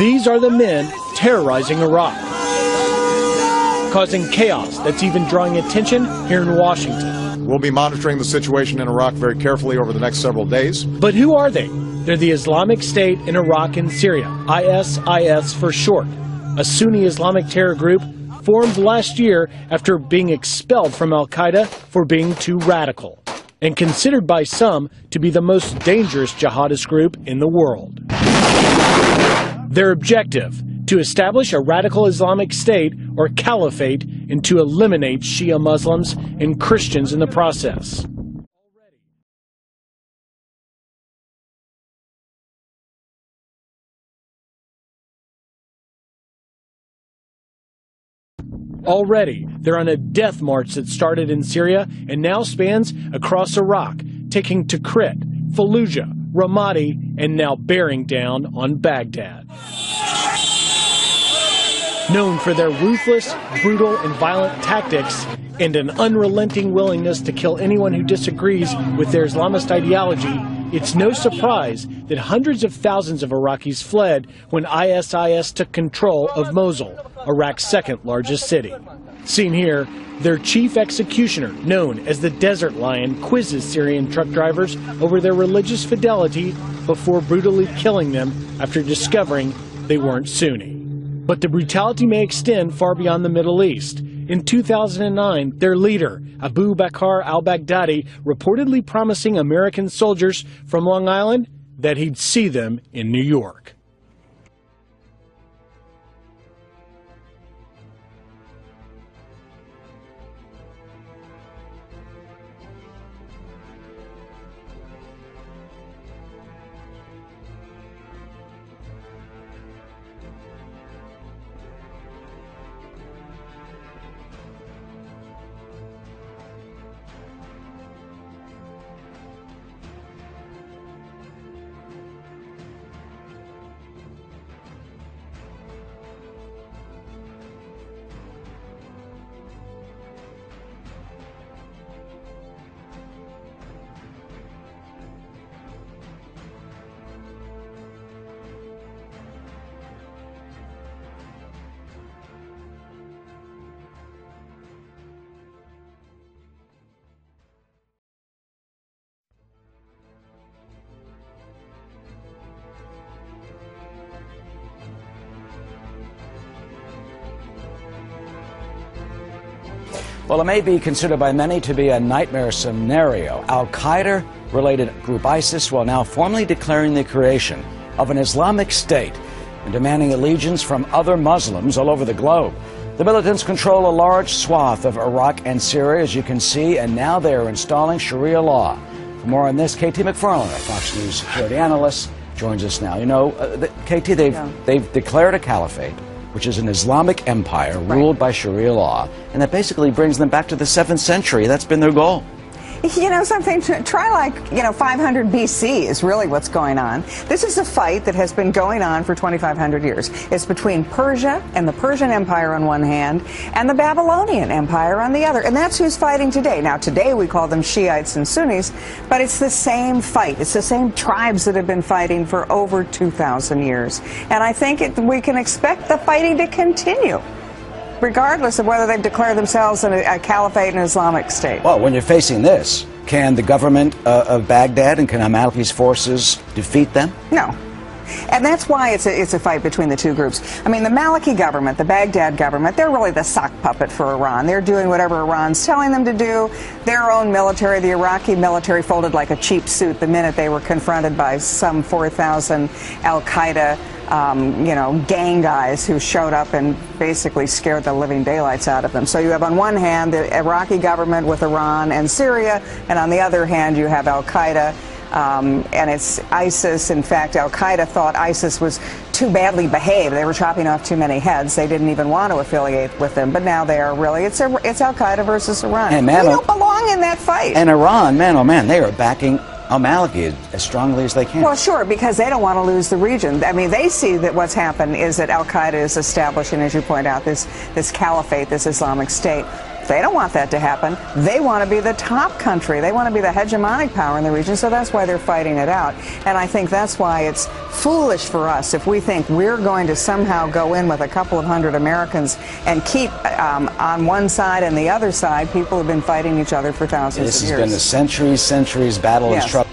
These are the men terrorizing Iraq, causing chaos that's even drawing attention here in Washington. We'll be monitoring the situation in Iraq very carefully over the next several days. But who are they? They're the Islamic State in Iraq and Syria, ISIS for short, a Sunni Islamic terror group formed last year after being expelled from al-Qaeda for being too radical, and considered by some to be the most dangerous jihadist group in the world. Their objective: to establish a radical Islamic State or caliphate and to eliminate Shia Muslims and Christians in the process. Already, they're on a death march that started in Syria and now spans across Iraq, taking Tikrit, Fallujah, Ramadi, and now bearing down on Baghdad. Known for their ruthless, brutal, and violent tactics and an unrelenting willingness to kill anyone who disagrees with their Islamist ideology, it's no surprise that hundreds of thousands of Iraqis fled when ISIS took control of Mosul, Iraq's second largest city. Seen here, their chief executioner, known as the Desert Lion, quizzes Syrian truck drivers over their religious fidelity before brutally killing them after discovering they weren't Sunni. But the brutality may extend far beyond the Middle East. In 2009, their leader, Abu Bakr al-Baghdadi, reportedly promising American soldiers from Long Island that he'd see them in New York. Well, it may be considered by many to be a nightmare scenario. Al-Qaeda-related group ISIS will now formally declaring the creation of an Islamic State and demanding allegiance from other Muslims all over the globe. The militants control a large swath of Iraq and Syria, as you can see, and now they are installing Sharia law. For more on this, KT McFarland, our Fox News security analyst, joins us now. You know, KT, they've declared a caliphate, which is an Islamic empire ruled by Sharia law, and that basically brings them back to the 7th century. That's been their goal. You know something, try like, 500 BC is really what's going on. This is a fight that has been going on for 2,500 years. It's between Persia and the Persian Empire on one hand and the Babylonian Empire on the other. And that's who's fighting today. Now, today we call them Shiites and Sunnis, but it's the same fight. It's the same tribes that have been fighting for over 2,000 years. And I think we can expect the fighting to continue, regardless of whether they've declared themselves a caliphate and Islamic State. Well, when you're facing this, can the government of Baghdad and can al-Maliki's forces defeat them? No. And that's why it's a fight between the two groups. I mean, the Maliki government, the Baghdad government, they're really the sock puppet for Iran. They're doing whatever Iran's telling them to do. Their own military, the Iraqi military, folded like a cheap suit the minute they were confronted by some 4,000 al-Qaeda gang guys who showed up and basically scared the living daylights out of them. So you have on one hand the Iraqi government with Iran and Syria, and on the other hand you have al-Qaeda, and it's ISIS. In fact, al-Qaeda thought ISIS was too badly behaved. They were chopping off too many heads. They didn't even want to affiliate with them, but now they are really. It's al-Qaeda versus Iran. And man, we don't belong in that fight. And Iran, man, oh man, they are backing al-Maliki as strongly as they can. Well, sure, because they don't want to lose the region. I mean, they see that what's happened is that al-Qaeda is establishing, as you point out, this caliphate, this Islamic State, They don't want that to happen. They want to be the top country. They want to be the hegemonic power in the region, so that's why they're fighting it out. And I think that's why it's foolish for us if we think we're going to somehow go in with a couple of hundred Americans and keep on one side and the other side people who've been fighting each other for thousands of years. This has been a centuries battle. Yes. Is trouble.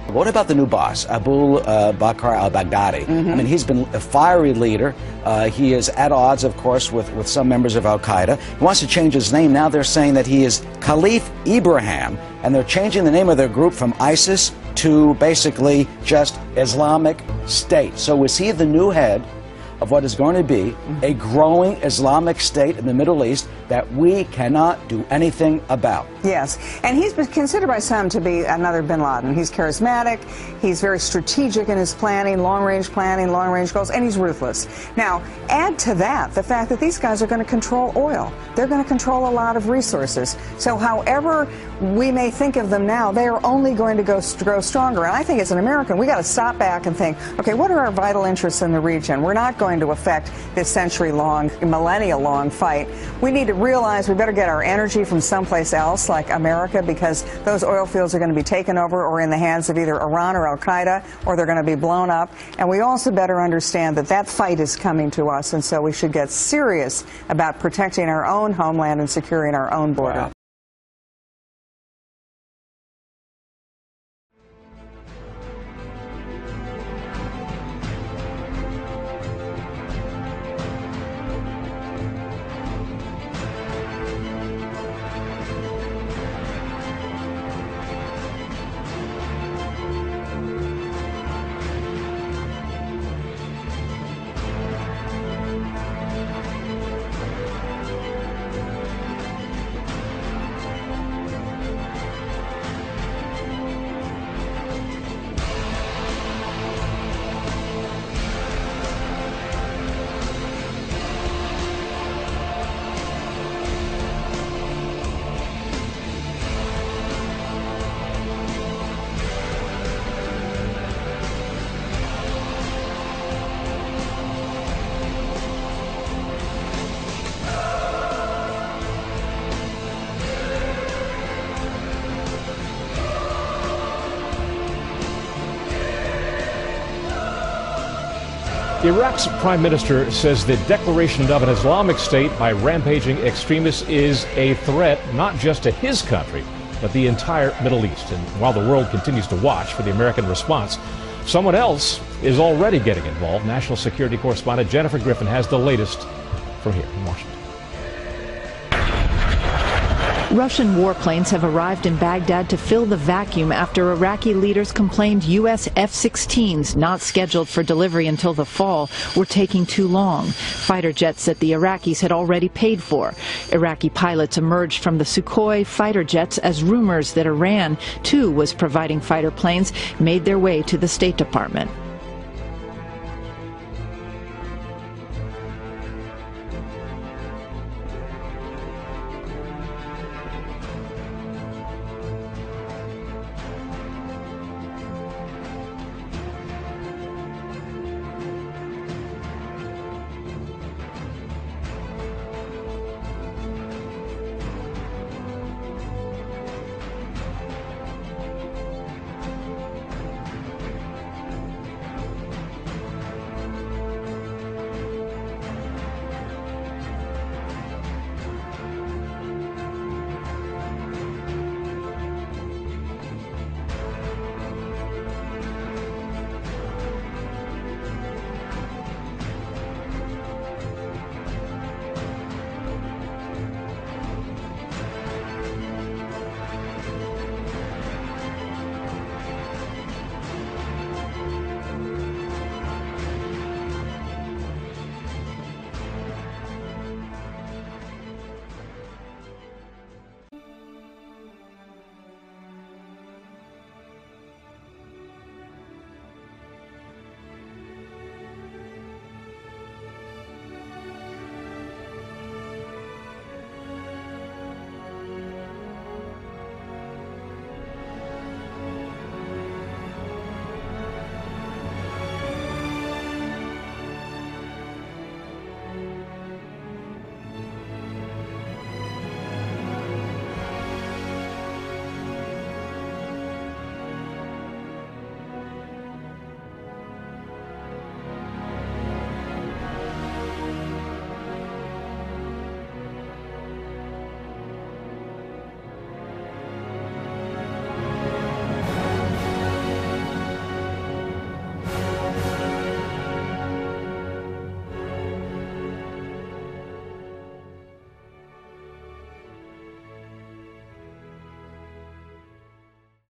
What about the new boss, Abu Bakr al-Baghdadi? I mean, he's been a fiery leader. He is at odds, of course, with some members of al-Qaeda. He wants to change his name. Now they're saying that he is Caliph Ibrahim, and they're changing the name of their group from ISIS to basically just Islamic State. So is he the new head of what is going to be a growing Islamic State in the Middle East that we cannot do anything about? Yes, and he's been considered by some to be another bin Laden. He's charismatic, he's very strategic in his planning, long-range goals, and he's ruthless. Now, add to that the fact that these guys are going to control oil. They're going to control a lot of resources. So however we may think of them now, they are only going to grow stronger. And I think as an American, we got to stop back and think, okay, what are our vital interests in the region? We're not going to affect this century-long, millennia-long fight. We need to realize we better get our energy from someplace else, like America, because those oil fields are going to be taken over or in the hands of either Iran or al-Qaeda, or they're going to be blown up. And we also better understand that that fight is coming to us, and so we should get serious about protecting our own homeland and securing our own border. Wow. Iraq's prime minister says the declaration of an Islamic State by rampaging extremists is a threat not just to his country, but the entire Middle East. And while the world continues to watch for the American response, someone else is already getting involved. National security correspondent Jennifer Griffin has the latest from here in Washington. Russian warplanes have arrived in Baghdad to fill the vacuum after Iraqi leaders complained U.S. F-16s, not scheduled for delivery until the fall, were taking too long. Fighter jets that the Iraqis had already paid for. Iraqi pilots emerged from the Sukhoi fighter jets as rumors that Iran, too, was providing fighter planes made their way to the State Department.